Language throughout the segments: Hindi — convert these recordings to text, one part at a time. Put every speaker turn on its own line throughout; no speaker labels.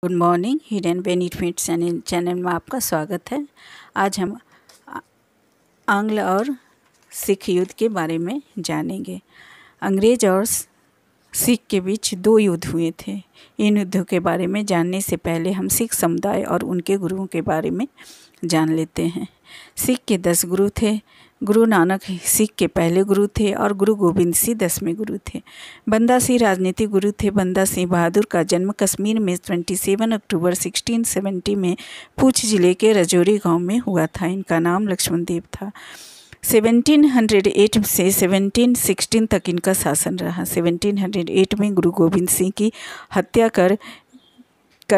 Good morning. Hidden benefit channel में आपका स्वागत है। आज हम आंग्ल और सिख युद्ध के बारे में जानेंगे। अंग्रेज और सिख के बीच 2 युद्ध हुए थे। इन युद्धों के बारे में जानने से पहले हम सिख समुदाय और उनके गुरुओं के बारे में जान लेते हैं। सिख के 10 गुरु थे। गुरु नानक सिख के पहले गुरु थे और गुरु गोबिंद सिंह 10वें गुरु थे। बंदा सिंह राजनीतिक गुरु थे। बंदा सिंह बहादुर का जन्म कश्मीर में 27 अक्टूबर 1670 में पूंछ जिले के रजौरी गांव में हुआ था। इनका नाम लक्ष्मण देव था। 1708 से 1716 तक इनका शासन रहा। 1708 में गुरु गोबिंद सिंह की हत्या कर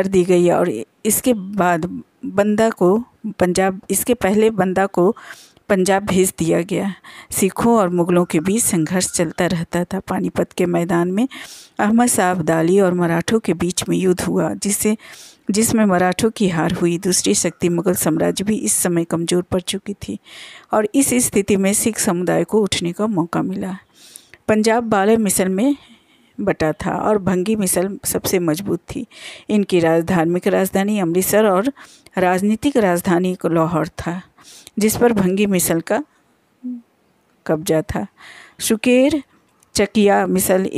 दी गई और इसके बाद बंदा को पंजाब भेज दिया गया। सिखों और मुगलों के बीच संघर्ष चलता रहता था। पानीपत के मैदान में अहमद शाह अब्दाली और मराठों के बीच में युद्ध हुआ जिसमें मराठों की हार हुई। दूसरी शक्ति मुगल साम्राज्य भी इस समय कमज़ोर पड़ चुकी थी और इस स्थिति में सिख समुदाय को उठने का मौका मिला। पंजाब 12 मिसल में बटा था और भंगी मिसल सबसे मजबूत थी। इनकी धार्मिक राजधानी अमृतसर और राजनीतिक राजधानी लाहौर था, जिस पर भंगी मिसल का कब्जा था। शुकेर चकिया मिसल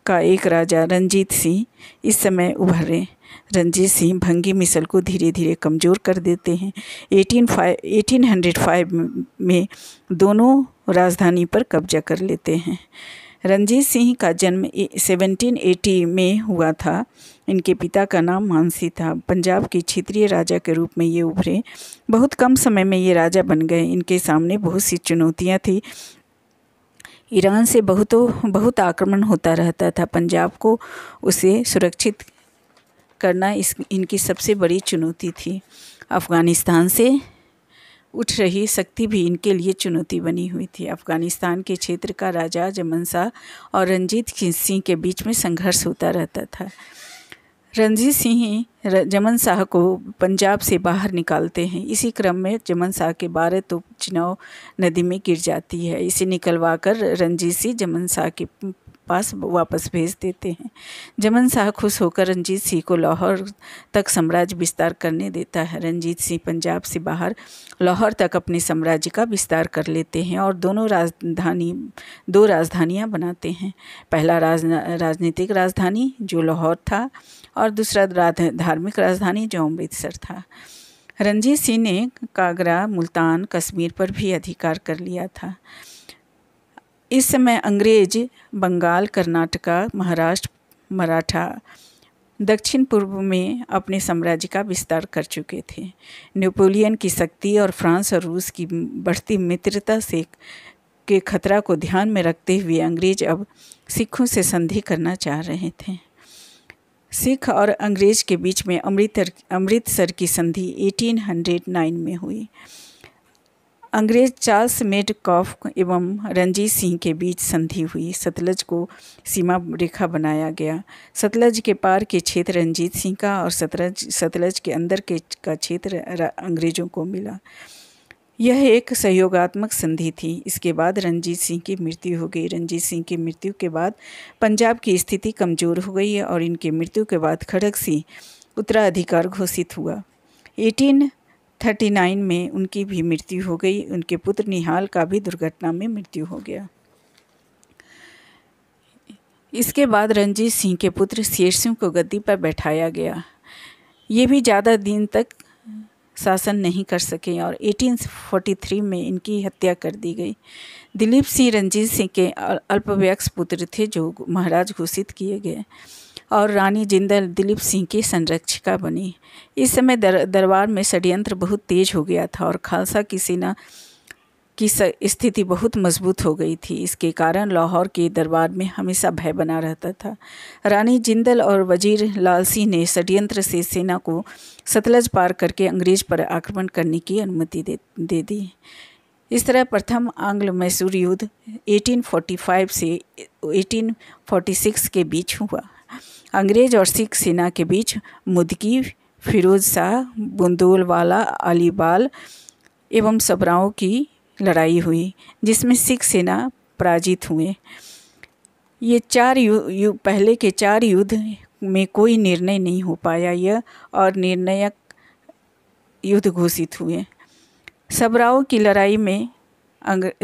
का एक राजा रंजीत सिंह इस समय उभरे। रंजीत सिंह भंगी मिसल को धीरे धीरे कमज़ोर कर देते हैं। 1805 में दोनों राजधानी पर कब्जा कर लेते हैं। रंजीत सिंह का जन्म 1780 में हुआ था। इनके पिता का नाम मानसी था। पंजाब के क्षेत्रीय राजा के रूप में ये उभरे। बहुत कम समय में ये राजा बन गए। इनके सामने बहुत सी चुनौतियाँ थी। ईरान से बहुत आक्रमण होता रहता था। पंजाब को उसे सुरक्षित करना इनकी सबसे बड़ी चुनौती थी। अफ़गानिस्तान से उठ रही शक्ति भी इनके लिए चुनौती बनी हुई थी। अफ़गानिस्तान के क्षेत्र का राजा जमन शाह और रंजीत सिंह के बीच में संघर्ष होता रहता था। रंजीत सिंह जमन शाह को पंजाब से बाहर निकालते हैं। इसी क्रम में जमन शाह के 12 तोप चिनाब नदी में गिर जाती है। इसे निकलवाकर रंजीत सिंह जमन शाह के पास वापस भेज देते हैं। जमन शाह खुश होकर रंजीत सिंह को लाहौर तक साम्राज्य विस्तार करने देता है। रंजीत सिंह पंजाब से बाहर लाहौर तक अपने साम्राज्य का विस्तार कर लेते हैं और दो राजधानियां बनाते हैं। पहला राजनीतिक राजधानी जो लाहौर था और दूसरा धार्मिक राजधानी जो अमृतसर था। रंजीत सिंह ने कागरा, मुल्तान, कश्मीर पर भी अधिकार कर लिया था। इस समय अंग्रेज बंगाल, कर्नाटका, महाराष्ट्र, मराठा दक्षिण पूर्व में अपने साम्राज्य का विस्तार कर चुके थे। नेपोलियन की शक्ति और फ्रांस और रूस की बढ़ती मित्रता के खतरा को ध्यान में रखते हुए अंग्रेज अब सिखों से संधि करना चाह रहे थे। सिख और अंग्रेज के बीच में अमृतसर की संधि 1809 में हुई। अंग्रेज चार्ल्स मेडकॉफ एवं रंजीत सिंह के बीच संधि हुई। सतलज को सीमा रेखा बनाया गया। सतलज के पार के क्षेत्र रंजीत सिंह का और सतलज के अंदर का क्षेत्र अंग्रेजों को मिला। यह एक सहयोगात्मक संधि थी। इसके बाद रंजीत सिंह की मृत्यु हो गई। रंजीत सिंह की मृत्यु के बाद पंजाब की स्थिति कमज़ोर हो गई और इनकी मृत्यु के बाद खड़क सिंह उत्तराधिकार घोषित हुआ। 1839 में उनकी भी मृत्यु हो गई। उनके पुत्र निहाल का भी दुर्घटना में मृत्यु हो गया। इसके बाद रंजीत सिंह के पुत्र शेर सिंह को गद्दी पर बैठाया गया। ये भी ज़्यादा दिन तक शासन नहीं कर सके और 1843 में इनकी हत्या कर दी गई। दिलीप सिंह रंजीत सिंह के अल्पवयस्क पुत्र थे जो महाराज घोषित किए गए और रानी जिंदल दिलीप सिंह की संरक्षिका बनी। इस समय दरबार में षड्यंत्र बहुत तेज हो गया था और खालसा की सेना की स्थिति बहुत मजबूत हो गई थी। इसके कारण लाहौर के दरबार में हमेशा भय बना रहता था। रानी जिंदल और वजीर लाल सिंह ने षड्यंत्र से सेना को सतलज पार करके अंग्रेज पर आक्रमण करने की अनुमति दे दी। इस तरह प्रथम आंग्ल मैसूर युद्ध 1845 से 1846 के बीच हुआ। अंग्रेज और सिख सेना के बीच मुदकी, फिरोज शाह, बुंदोलवाला, अलीबाल एवं सबराओं की लड़ाई हुई, जिसमें सिख सेना पराजित हुए। ये पहले के 4 युद्ध में कोई निर्णय नहीं हो पाया यह और निर्णायक युद्ध घोषित हुए। सबराओं की लड़ाई में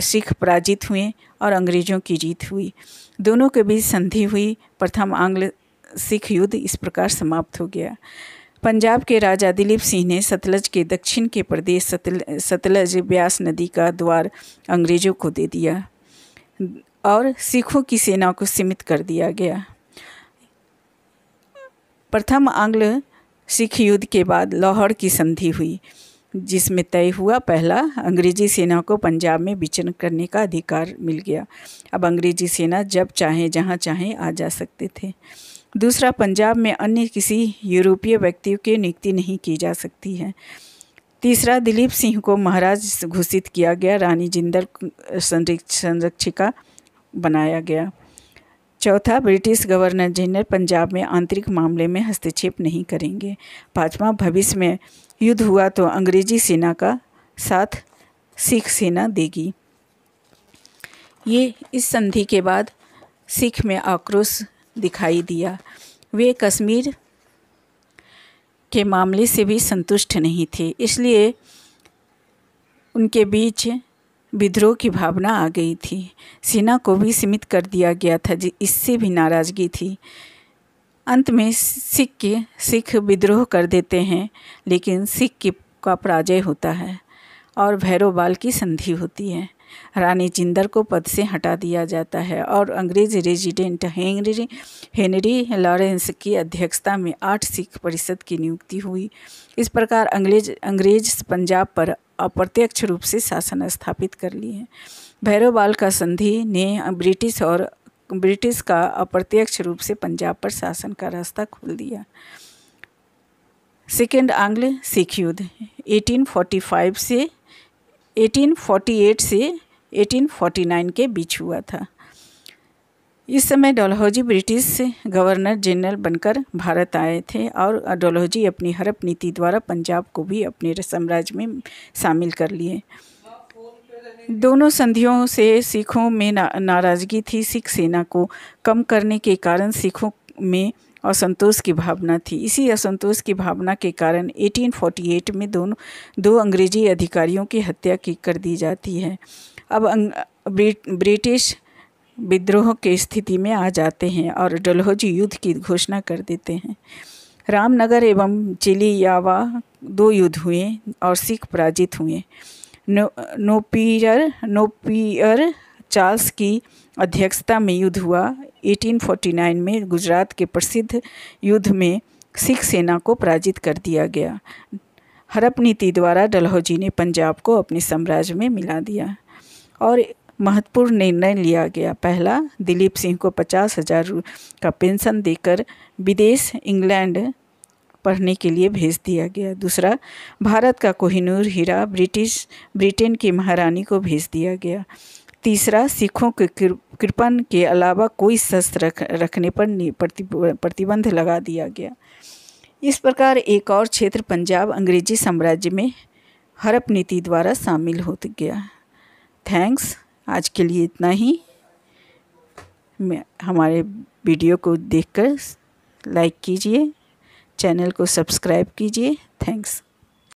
सिख पराजित हुए और अंग्रेज़ों की जीत हुई। दोनों के बीच संधि हुई। प्रथम आंग्ल सिख युद्ध इस प्रकार समाप्त हो गया। पंजाब के राजा दिलीप सिंह ने सतलज के दक्षिण के प्रदेश सतलज ब्यास नदी का द्वार अंग्रेज़ों को दे दिया और सिखों की सेना को सीमित कर दिया गया। प्रथम आंग्ल सिख युद्ध के बाद लाहौर की संधि हुई, जिसमें तय हुआ पहला, अंग्रेज़ी सेना को पंजाब में विचरण करने का अधिकार मिल गया। अब अंग्रेज़ी सेना जब चाहे जहाँ चाहे आ जा सकते थे। दूसरा, पंजाब में अन्य किसी यूरोपीय व्यक्तियों की नियुक्ति नहीं की जा सकती है। तीसरा, दिलीप सिंह को महाराज घोषित किया गया, रानी जिंदल संरक्षिका बनाया गया। चौथा, ब्रिटिश गवर्नर जनरल पंजाब में आंतरिक मामले में हस्तक्षेप नहीं करेंगे। पाँचवा, भविष्य में युद्ध हुआ तो अंग्रेजी सेना का साथ सिख सेना देगी। ये इस संधि के बाद सिख में आक्रोश दिखाई दिया। वे कश्मीर के मामले से भी संतुष्ट नहीं थे, इसलिए उनके बीच विद्रोह की भावना आ गई थी। सेना को भी सीमित कर दिया गया था, इससे भी नाराज़गी थी। अंत में सिख विद्रोह कर देते हैं, लेकिन सिख का पराजय होता है और भैरोबाल की संधि होती है। रानी जिंदल को पद से हटा दिया जाता है और अंग्रेज़ रेजिडेंट हेनरी लॉरेंस की अध्यक्षता में 8 सिख परिषद की नियुक्ति हुई। इस प्रकार अंग्रेज पंजाब पर अप्रत्यक्ष रूप से शासन स्थापित कर लिए। भैरोबाल का संधि ने ब्रिटिश का अप्रत्यक्ष रूप से पंजाब पर शासन का रास्ता खोल दिया। सेकेंड आंग्ल सिख युद्ध 1848 से 1849 के बीच हुआ था। इस समय डलहौजी ब्रिटिश गवर्नर जनरल बनकर भारत आए थे और डलहौजी अपनी हड़प नीति द्वारा पंजाब को भी अपने साम्राज्य में शामिल कर लिए। दोनों संधियों से सिखों में नाराज़गी थी। सिख सेना को कम करने के कारण सिखों में असंतोष की भावना थी। इसी असंतोष की भावना के कारण 1848 में दो अंग्रेजी अधिकारियों की हत्या कर दी जाती है। अब ब्रिटिश विद्रोह की स्थिति में आ जाते हैं और डलहौजी युद्ध की घोषणा कर देते हैं। रामनगर एवं चिलियावा 2 युद्ध हुए और सिख पराजित हुए। नोपियर चार्ल्स की अध्यक्षता में युद्ध हुआ। 1849 में गुजरात के प्रसिद्ध युद्ध में सिख सेना को पराजित कर दिया गया। हड़प नीति द्वारा डलहौजी ने पंजाब को अपने साम्राज्य में मिला दिया और महत्वपूर्ण निर्णय लिया गया। पहला, दिलीप सिंह को 50,000 का पेंशन देकर विदेश इंग्लैंड पढ़ने के लिए भेज दिया गया। दूसरा, भारत का कोहिनूर हीरा ब्रिटेन की महारानी को भेज दिया गया। तीसरा, सिखों के कृपण के अलावा कोई शस्त्र रखने पर प्रतिबंध लगा दिया गया। इस प्रकार एक और क्षेत्र पंजाब अंग्रेजी साम्राज्य में हड़प नीति द्वारा शामिल हो गया। थैंक्स। आज के लिए इतना ही। हमारे वीडियो को देखकर लाइक कीजिए, चैनल को सब्सक्राइब कीजिए। थैंक्स।